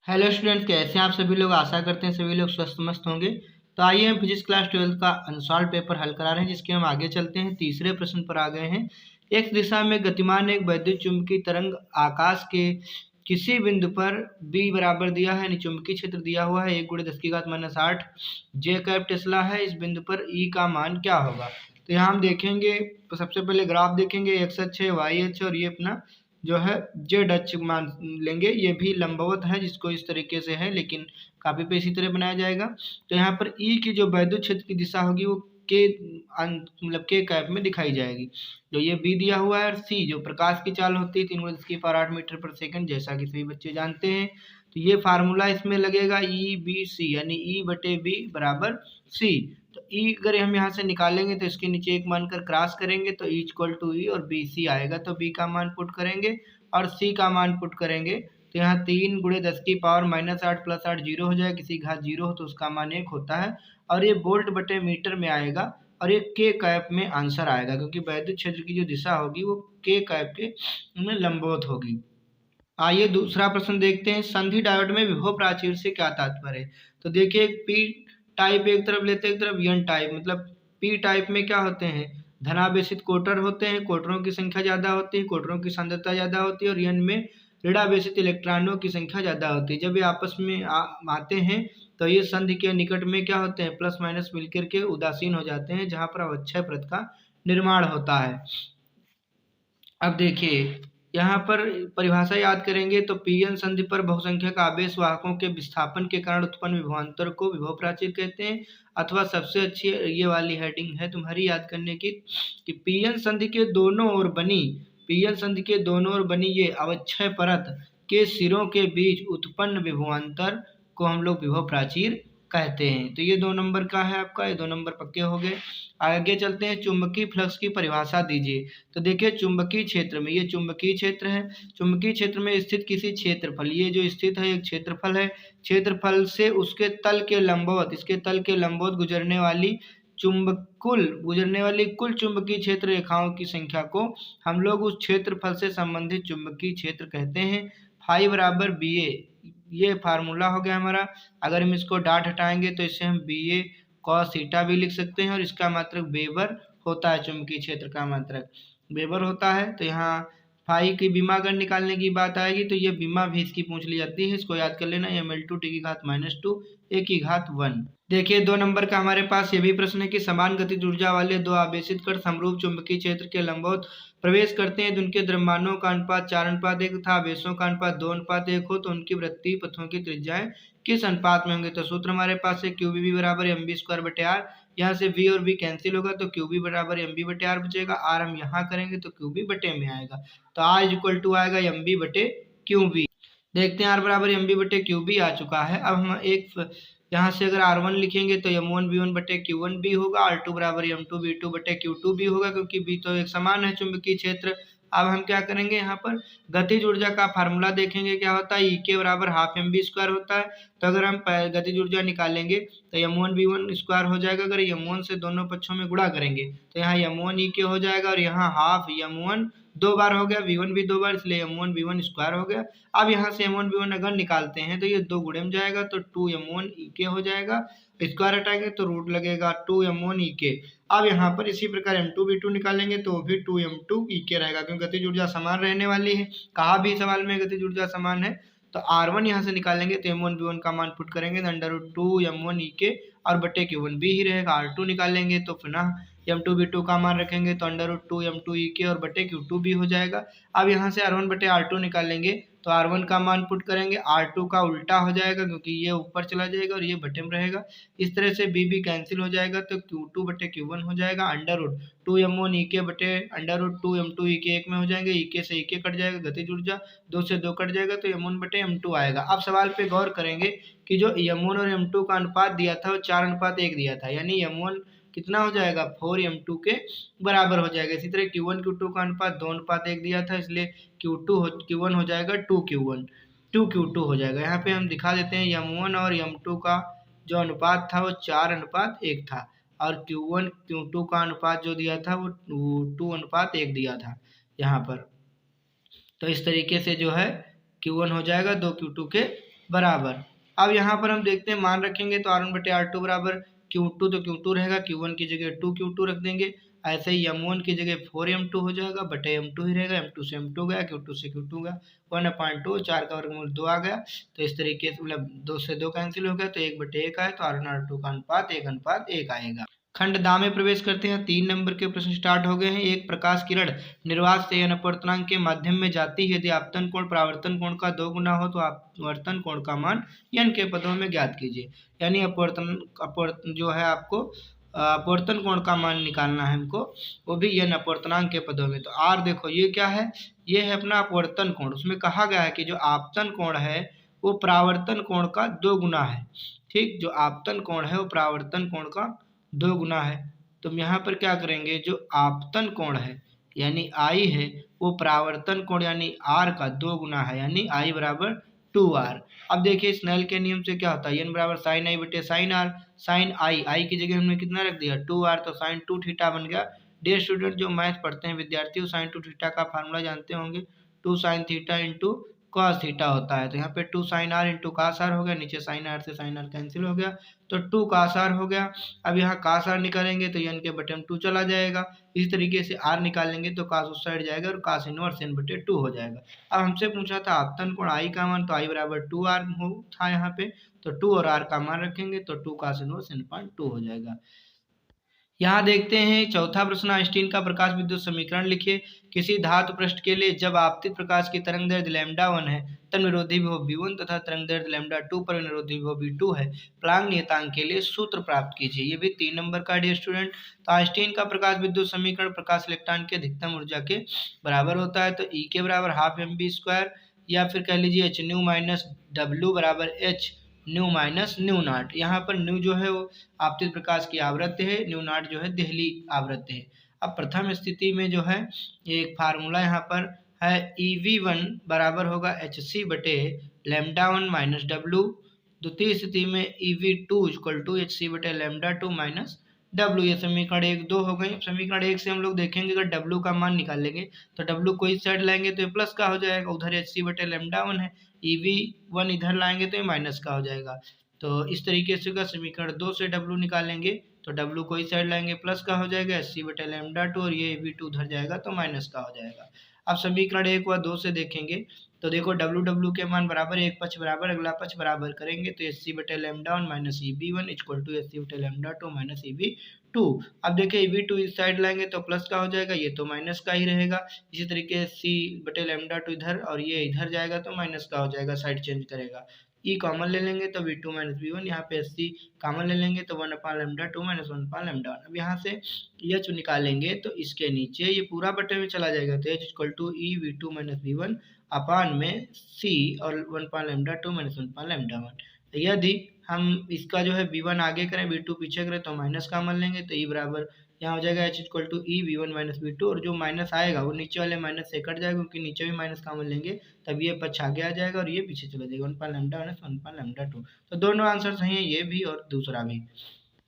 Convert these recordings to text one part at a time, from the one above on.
Hello students, कैसे हैं आप सभी लोग। आशा करते हैं सभी लोग स्वस्थ मस्त होंगे। तो आइए हम फिजिक्स क्लास 12 का अनसॉल्व पेपर हल करा रहे हैं, जिसके हम आगे चलते हैं। तीसरे प्रश्न पर आ गए हैं। एक्स दिशा में गतिमान एक वैद्युत चुंबकीय तरंग आकाश के किसी बिंदु पर बी बराबर दिया है, यानी चुंबकीय क्षेत्र दिया हुआ है 1 × 10⁻⁸ जे कैप टेस्ला है। इस बिंदु पर ई का मान क्या होगा। तो यहाँ हम देखेंगे, तो सबसे पहले ग्राफ देखेंगे। एक्स अक्ष है, वाई अक्ष, और ये अपना जो है जेड अक्ष मान लेंगे। ये भी लंबवत है, जिसको इस तरीके से है, लेकिन कापी पे इसी तरह बनाया जाएगा। तो यहाँ पर ई की जो वैद्युत क्षेत्र की दिशा होगी वो के मतलब के कैप में दिखाई जाएगी। जो ये बी दिया हुआ है, और सी जो प्रकाश की चाल होती है 3 × 10⁸ मीटर/सेकंड, जैसा कि सभी बच्चे जानते हैं। तो ये फार्मूला इसमें लगेगा ई बी सी, यानी ई बटे बी बराबर सी। तो ई अगर हम यहाँ से निकालेंगे तो इसके नीचे एक मानकर क्रॉस करेंगे तो ई इक्वल टू ई, और बी सी आएगा तो बी का मान पुट करेंगे और सी का मान पुट करेंगे। तो यहाँ 3 × 10⁻⁸ +8 जीरो हो जाएगा, किसी घात जीरो हो तो उसका मान 1 होता है, और ये वोल्ट बटे मीटर में आएगा, और ये के कैप में आंसर आएगा, क्योंकि वैद्युत क्षेत्र की जो दिशा होगी वो के कैप के में लंबवत होगी। आइए दूसरा प्रश्न देखते हैं। संधि डायोड में विभव प्राचीर से क्या तात्पर्य है। तो देखिए, पी टाइप एक तरफ लेते हैं, एक तरफ एन टाइप। मतलब पी टाइप में क्या होते हैं, धनावेशित कोटर होते हैं, कोटरों की संख्या ज़्यादा होती है, कोटरों की सांद्रता ज़्यादा होती है, और एन में ऋणावेशित इलेक्ट्रॉनों की संख्या ज़्यादा होती है। जब ये आपस में आते हैं तो ये संधि के निकट में क्या होते हैं, प्लस माइनस मिलकर के उदासीन हो जाते हैं, जहाँ पर अवक्षय परत का निर्माण होता है। अब देखिए, यहाँ पर परिभाषा याद करेंगे तो पीएन संधि पर बहुसंख्यक आवेश वाहकों के विस्थापन के कारण उत्पन्न विभवांतर को विभव प्राचीर कहते हैं। अथवा सबसे अच्छी ये वाली हेडिंग है तुम्हारी याद करने की, कि पीएन संधि के दोनों ओर बनी पीएन संधि के दोनों ओर बनी ये अवक्षय परत के सिरों के बीच उत्पन्न विभवांतर को हम लोग विभव प्राचीर कहते हैं। तो ये 2 नंबर का है आपका, ये 2 नंबर पक्के हो गए। आगे चलते हैं, चुंबकीय फ्लक्स की परिभाषा दीजिए। तो देखिए, चुंबकीय क्षेत्र में, ये चुंबकीय क्षेत्र है, चुंबकीय क्षेत्र में स्थित किसी क्षेत्रफल, ये जो स्थित है एक क्षेत्रफल है, क्षेत्रफल से उसके तल के लंबवत, इसके तल के लंबवत गुजरने वाली कुल चुंबकीय क्षेत्र रेखाओं की संख्या को हम लोग उस क्षेत्रफल से संबंधित चुंबकीय क्षेत्र कहते हैं। फाई बराबर बी ए, ये फार्मूला हो गया हमारा। अगर हम इसको डॉट हटाएंगे तो इसे हम बी ए कॉस थीटा भी लिख सकते हैं, और इसका मात्रक वेबर होता है। चुंबकीय क्षेत्र का मात्रक वेबर होता है। तो यहाँ फाई की बीमा अगर निकालने की बात आएगी तो ये बीमा भी इसकी पूछ ली जाती है, इसको याद कर लेना। ml2 टी की घात -2 a की घात 1। देखिए, 2 नंबर का हमारे पास ये भी प्रश्न है कि समान गतिज ऊर्जा वाले 2 आवेशित कण समरूप चुंबकीय क्षेत्र के लंबवत प्रवेश करते हैं, तो उनके द्रव्यमानों का अनुपात 4:1 तथा आवेशों का अनुपात 2:1 हो, तो उनकी वृत्तीय पथों की त्रिज्याएं किस अनुपात में होंगे। तो सूत्र हमारे पास है QBB बराबर mv²/r। यहाँ से v और v कैंसिल होगा तो QB बराबर mv/r बचेगा। r हम यहाँ करेंगे तो QB बटे में आएगा, तो r इक्वल टू आएगा mv/QB। देखते हैं, r बराबर mv/QB आ चुका है। अब हम एक यहाँ से अगर R1 लिखेंगे तो m1v1/Q1b होगा, R2 बराबर m2v2/Q2b होगा, क्योंकि b तो एक समान है चुंबकीय क्षेत्र। अब हम क्या करेंगे, यहाँ पर गतिज ऊर्जा का फार्मूला देखेंगे क्या होता है, E के बराबर हाफ mv² होता है। तो अगर हम गतिज ऊर्जा निकालेंगे तो m1v1² हो जाएगा। अगर m1 से दोनों पक्षों में गुणा करेंगे तो यहाँ m1 E के हो जाएगा, और यहाँ हाफ m1 2 बार हो गया, v1 भी 2 बार, इसलिए m1v1² हो गया। अब यहाँ से m1v1 अगर निकालते हैं तो ये 2 गुणे में जाएगा, तो 2m1 हो जाएगा। स्क्वायर हटाएंगे तो रूट लगेगा 2m1 अब यहाँ पर इसी प्रकार m2v2 निकालेंगे तो वो भी 2m2 रहेगा, क्योंकि गतिज ऊर्जा समान रहने वाली है। कहा भी सवाल में गतिज ऊर्जा समान है। तो R1 यहाँ से निकालेंगे तो m1v1 का मान पुट करेंगे तो √2m1 और बटे Q1b ही रहेगा। R2 निकालेंगे तो पुनः m2v2 का मान रखेंगे तो √2m2 और बटे Q2b हो जाएगा। अब यहाँ से R1 बटे R2 निकालेंगे तो R1 का मान पुट करेंगे, R2 का उल्टा हो जाएगा, क्योंकि ये ऊपर चला जाएगा और ये बटे में रहेगा। इस तरह से b कैंसिल हो जाएगा तो Q2 बटे Q1 हो जाएगा। √2m1 बटे √2m2 एक में हो जाएंगे, से कट जाएगा, गतिज ऊर्जा 2 से 2 कट जाएगा, तो m1 बटे m2 आएगा। अब सवाल पे गौर करेंगे कि जो m1 और m2 का अनुपात दिया था वो 4:1 दिया था, यानी m1 कितना हो जाएगा, 4m2 के बराबर हो जाएगा। इसी तरह Q1 Q2 का अनुपात 2:1 दिया था, इसलिए Q1 हो जाएगा 2Q2 हो जाएगा। यहाँ पे हम दिखा देते हैं, m1 और m2 का जो अनुपात था वो 4:1 था, और Q1 Q2 का अनुपात जो दिया था वो 2:1 दिया था यहाँ पर। तो इस तरीके से जो है Q1 हो जाएगा 2Q2 के बराबर। अब यहाँ पर हम देखते हैं मान रखेंगे तो R1 बटे R2 बराबर Q2, तो Q2 रहेगा, Q1 की जगह 2Q2 रख देंगे। ऐसे ही M1 की जगह 4M2 हो जाएगा, बटे M2 ही रहेगा, M2 से M2 गया, Q2 से Q2 गया, 1/2, 4 का वर्गमूल 2 आ गया। तो इस तरीके से मतलब 2 से 2 कैंसिल हो गया, तो 1/1 आए, तो R1 R2 का अनुपात 1:1 आएगा। खंड दा में प्रवेश करते हैं। 3 नंबर के प्रश्न स्टार्ट हो गए हैं। एक प्रकाश किरण निर्वात से n अपवर्तनांक के माध्यम में जाती है। यदि आपतन कोण परावर्तन कोण का 2 गुना हो तो अपवर्तन कोण का मान n के पदों में ज्ञात कीजिए। यानी अपवर्तन जो है आपको अपवर्तन कोण का मान निकालना है हमको, वो भी n अपवर्तनांक के पदों में। तो r देखो ये क्या है, ये है अपना अपवर्तन कोण। उसमें कहा गया है कि जो आपतन कोण है वो परावर्तन कोण का 2 गुना है। ठीक, जो आपतन कोण है वो परावर्तन कोण का 2 गुना है। तो हम यहाँ पर क्या करेंगे, जो आपतन कोण है यानी I है, वो परावर्तन कोण यानी R का 2 गुना है, यानी I बराबर 2R। अब देखिए स्नेल के नियम से क्या होता है, n बराबर साइन आई बटे साइन आर। साइन आई की जगह हमने कितना रख दिया 2R, तो साइन 2 थीटा बन गया। डियर स्टूडेंट, जो मैथ पढ़ते हैं विद्यार्थी, साइन 2 थीटा का फार्मूला जानते होंगे, 2 sine theta into cos theta होता है। तो यहाँ पे 2 sine r into cos r हो गया, नीचे साइन आर से साइन आर कैंसिल हो गया, तो 2 कास आर हो गया। अब यहाँ कास आर निकालेंगे तो n के बटे में 2 चला जाएगा। इसी तरीके से r निकालेंगे तो कास उस साइड जाएगा और कास इनवर्स n बटे 2 हो जाएगा। अब हमसे पूछा था आपतन कोण I का मान, तो I बराबर 2R था यहाँ पे, तो 2 और R का मान रखेंगे तो 2 कास इनवर्स n/2 हो जाएगा। यहाँ देखते हैं चौथा प्रश्न, आइंस्टीन का प्रकाश विद्युत समीकरण लिखिए। किसी धातु पृष्ठ के लिए जब आपतित प्रकाश की तरंग दैर्ध्य λ1 है तब निरोधी विभव V1 तथा तरंग दैर्ध्य λ2 पर निरोधी विभव V2 है। प्लांक नियतांक के लिए सूत्र प्राप्त कीजिए। ये भी 3 नंबर का डियर स्टूडेंट। तो आइंस्टीन का प्रकाश विद्युत समीकरण प्रकाश इलेक्ट्रॉन की अधिकतम ऊर्जा के बराबर होता है। तो E के बराबर हाफ mv² या फिर कह लीजिए h न्यू माइनस W बराबर h new minus new not. यहाँ पर न्यू जो है वो आपतित प्रकाश की आवृत्ति है, न्यू नॉट जो है देहली आवृत्ति है। अब प्रथम स्थिति में जो है एक फार्मूला यहाँ पर है, EV1 बराबर होगा HC बटे λ1 माइनस W। द्वितीय स्थिति में EV2 इक्वल टू HC बटे λ2 माइनस W। ये समीकरण 1 2 हो गई। समीकरण 1 से हम लोग देखेंगे अगर W का मान निकालेंगे तो W को इस साइड लाएंगे तो ये प्लस का हो जाएगा, उधर HC बटे λ1 है, EV1 इधर लाएंगे तो ये माइनस का हो जाएगा। तो इस तरीके से का समीकरण 2 से W निकालेंगे तो W को इस साइड लाएंगे प्लस का हो जाएगा, HC बटे λ2, और ये EV2 उधर जाएगा तो माइनस का हो जाएगा। अब समीकरण 1 व 2 से देखेंगे तो देखो W के मान बराबर, एक पक्ष बराबर अगला पक्ष बराबर करेंगे तो HC बटे λ1 minus EV1 equal to HC बटे λ2 माइनस EV2। अब देखिए EV2 इस साइड लाएंगे तो प्लस का हो जाएगा, ये तो माइनस का ही रहेगा। इसी तरीके C बटे λ2 इधर और ये इधर जाएगा तो माइनस का हो जाएगा, साइड चेंज करेगा। E कॉमन ले लेंगे तो V2 माइनस V1, यहाँ पे SC कॉमन ले लेंगे तो 1/λ2 माइनस 1/λ1। अब यहाँ से H निकालेंगे तो इसके नीचे ये पूरा बटे में चला जाएगा, तो H equal to E V2 minus V1 upon में C और 1/λ2 माइनस 1/λ1। यदि हम इसका जो है V1 आगे करें V2 पीछे करें तो माइनस कॉमन लेंगे तो E बराबर यहाँ हो जाएगा H equal to E V1 minus V2, और जो माइनस आएगा वो नीचे वाले माइनस से कट जाएगा क्योंकि नीचे भी माइनस कॉमन लेंगे, तब ये पक्ष आगे आ जाएगा और ये पीछे चला जाएगा, 1/λ माइनस 1/λ2। तो दोनों आंसर सही है, ये भी और दूसरा भी।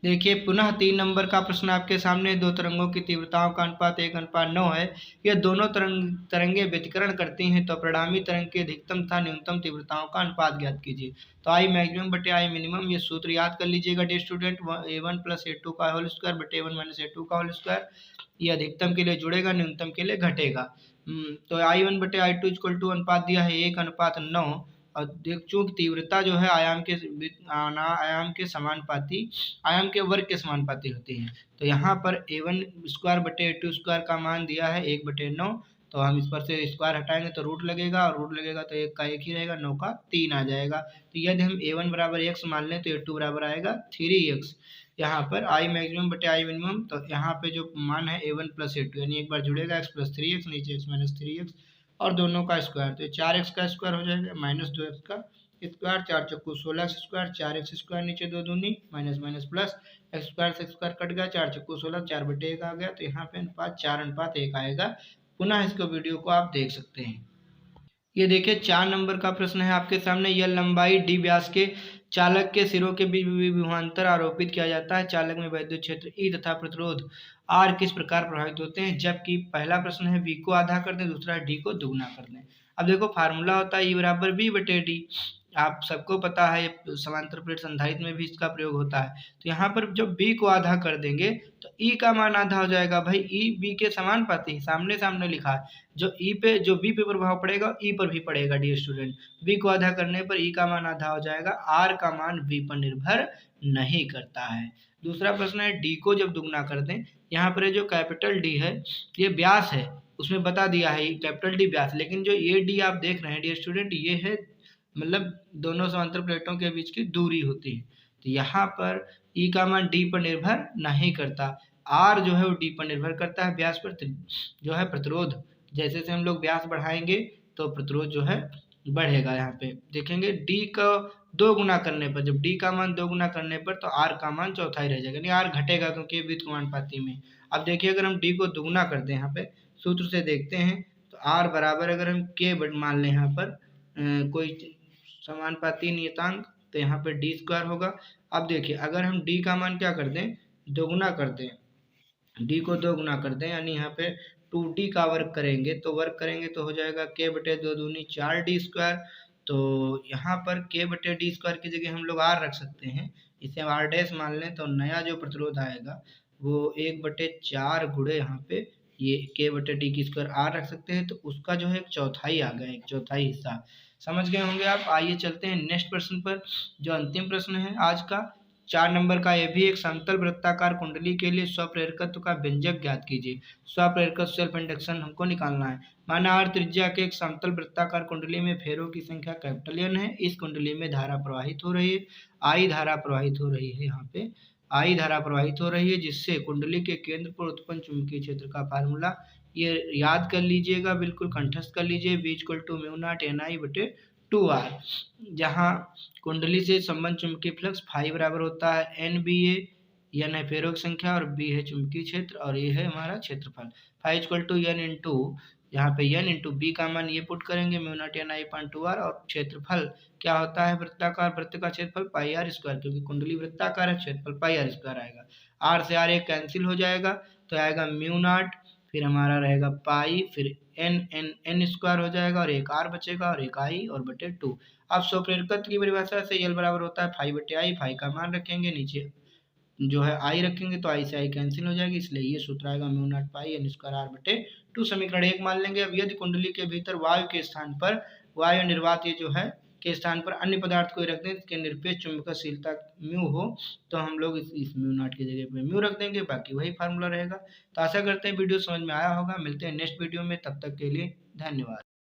देखिए पुनः 3 नंबर का प्रश्न आपके सामने, दो तरंगों की तीव्रताओं का अनुपात 1:9 है। यह दोनों तरंगे व्यतिकरण करती हैं तो परिणामी तरंग की अधिकतम तथा न्यूनतम तीव्रताओं का अनुपात ज्ञात कीजिए। तो I मैक्सिमम बटे I मिनिमम, ये सूत्र याद कर लीजिएगा dear student, A1 plus A2 का होल स्क्वायर बटे A1 माइनस A2 का होल स्क्वायर। ये अधिकतम के लिए जुड़ेगा, न्यूनतम के लिए घटेगा। तो I1 बटे I2 इक्वल टू अनुपात दिया है 1:9, और देख चूंकि तीव्रता जो है आयाम के समानुपाती, आयाम के वर्ग के समानुपाती होती है, तो यहाँ पर A1 स्क्वायर बटे A2 स्क्वायर का मान दिया है 1/9। तो हम इस पर से स्क्वायर हटाएंगे तो रूट लगेगा, और रूट लगेगा तो 1 का 1 ही रहेगा, 9 का 3 आ जाएगा। तो यदि हम A1 बराबर x मान लें तो A2 बराबर आएगा 3x। यहाँ पर I मैक्सिमम बटे I मिनिमम, तो यहाँ पे जो मान है A1 प्लस A2 यानी एक बार जुड़ेगा x प्लस 3x, नीचे x माइनस 3x और दोनों का स्क्वायर, तो 4x का स्क्वायर हो जाएगा माइनस 2x का स्क्वायर, 4 चक्कू 16 स्क्वायर, 4x स्क्वायर नीचे 2 दूनी minus minus plus x square से स्क्वायर कट गया, 4 चक्कू 16, 4/1 आ गया। तो यहाँ पे अनुपात 4:1 आएगा। पुनः इसको वीडियो को आप देख सकते हैं। ये देखिए 4 नंबर का प्रश्न है आपके सामने, यह लंबाई d व्यास के चालक के सिरों के बीच विभवांतर आरोपित किया जाता है। चालक में वैद्युत क्षेत्र E तथा प्रतिरोध R किस प्रकार प्रभावित होते हैं, जबकि पहला प्रश्न है V को आधा कर दें, दूसरा है D को दुगुना कर दें। अब देखो फार्मूला होता है E बराबर B बटे D। आप सबको पता है ये समांतर प्लेट संधारित्र में भी इसका प्रयोग होता है। तो यहाँ पर जब बी को आधा कर देंगे तो ई का मान आधा हो जाएगा। भाई ई बी के समानुपाती सामने सामने लिखा है, जो बी पे प्रभाव पड़ेगा ई पर भी पड़ेगा डियर स्टूडेंट। बी को आधा करने पर ई का मान आधा हो जाएगा, आर का मान बी पर निर्भर नहीं करता है। दूसरा प्रश्न है डी को जब दुगना कर दें, यहाँ पर जो कैपिटल डी है ये व्यास है, उसमें बता दिया है कैपिटल डी व्यास, लेकिन जो ये डी आप देख रहे हैं डियर स्टूडेंट ये है मतलब दोनों समांतर प्लेटों के बीच की दूरी होती है। तो यहाँ पर ई का मान डी पर निर्भर नहीं करता, आर जो है वो डी पर निर्भर करता है, व्यास पर जो है प्रतिरोध, जैसे जैसे हम लोग व्यास बढ़ाएंगे तो प्रतिरोध जो है बढ़ेगा। यहाँ पे देखेंगे डी का दो गुना करने पर, जब डी का मान दो गुना करने पर तो आर का मान चौथाई रह जाएगा, यानी आर घटेगा क्योंकि व्युत्क्रमानुपाती में। अब देखिए अगर हम डी को दुगुना कर दें, यहाँ पे सूत्र से देखते हैं तो आर बराबर अगर हम के मान लें यहाँ पर कोई समानुपाती नियतांक, तो यहाँ पे डी स्क्वायर होगा। अब देखिए अगर हम डी का मान क्या कर दें, दोगुना कर दें, डी को दो गुना कर दें, यानी यहाँ पे 2d का वर्ग करेंगे तो हो जाएगा k बटे दो दूनी 4d स्क्वायर। तो यहाँ पर k बटे डी स्क्वायर की जगह हम लोग r रख सकते हैं, इसे r डैश मान लें तो नया जो प्रतिरोध आएगा वो 1/4 गुणे यहाँ पे ये k बटे डी की स्क्वायर r रख सकते हैं, तो उसका जो है एक चौथाई आ गया, एक चौथाई हिस्सा। समझ गए होंगे आप। आइए चलते हैं नेक्स्ट प्रश्न पर, जो अंतिम प्रश्न है आज का 4 नंबर का। यह भी एक समतल वृत्ताकार कुंडली के लिए स्वप्रेरकत्व का व्यंजक ज्ञात कीजिए। स्वप्रेरकत्व सेल्फ इंडक्शन हमको निकालना है। माना आर त्रिज्या के एक समतल वृत्ताकार कुंडली में फेरों की संख्या कैपिटल एन है। इस कुंडली में धारा प्रवाहित हो रही है, आई धारा प्रवाहित हो रही है, यहाँ पे आई धारा प्रवाहित हो रही है, जिससे कुंडली के केंद्र पर उत्पन्न चुंबकीय क्षेत्र का फार्मूला ये याद कर लीजिएगा, बिल्कुल कंठस्थ कर लीजिए, V = μ0 NI/2R, जहाँ कुंडली से संबंध चुंबकीय फ्लक्स फाई बराबर होता है NBA, N है फेरों की संख्या और B है चुंबकीय क्षेत्र और ये है हमारा क्षेत्रफल। फाई = N इंटू यहाँ पे N इंटू बी का मान ये पुट करेंगे μ0 NI/2R, और क्षेत्रफल क्या होता है वृत्ताकार वृत्त का क्षेत्रफल पाई आर स्क्वायर, क्योंकि कुंडली वृत्ताकार है, क्षेत्रफल पाई आर स्क्वायर आएगा। आर से आर एक कैंसिल हो जाएगा तो आएगा μ0, फिर हमारा रहेगा पाई, फिर एन स्क्वायर हो जाएगा और एक आर बचेगा और एक आई और बटे 2। अब स्वप्रेरकत्व की परिभाषा से एल बराबर होता है फाई बटे आई, फाई का मान रखेंगे, नीचे जो है आई रखेंगे तो आई से आई कैंसिल हो जाएगी, इसलिए ये सूत्र आएगा μ0 पाई एन स्क्वायर आर बटे 2। समीकरण 1 मान लेंगे। अब यदि कुंडली के भीतर वायु के स्थान पर, वायु निर्वात ये जो है के स्थान पर अन्य पदार्थ को रख दें जिसके निरपेक्ष चुंबकशीलता म्यू हो, तो हम लोग इस μ0 की जगह पे म्यू रख देंगे, बाकी वही फार्मूला रहेगा। तो आशा करते हैं वीडियो समझ में आया होगा। मिलते हैं नेक्स्ट वीडियो में, तब तक के लिए धन्यवाद।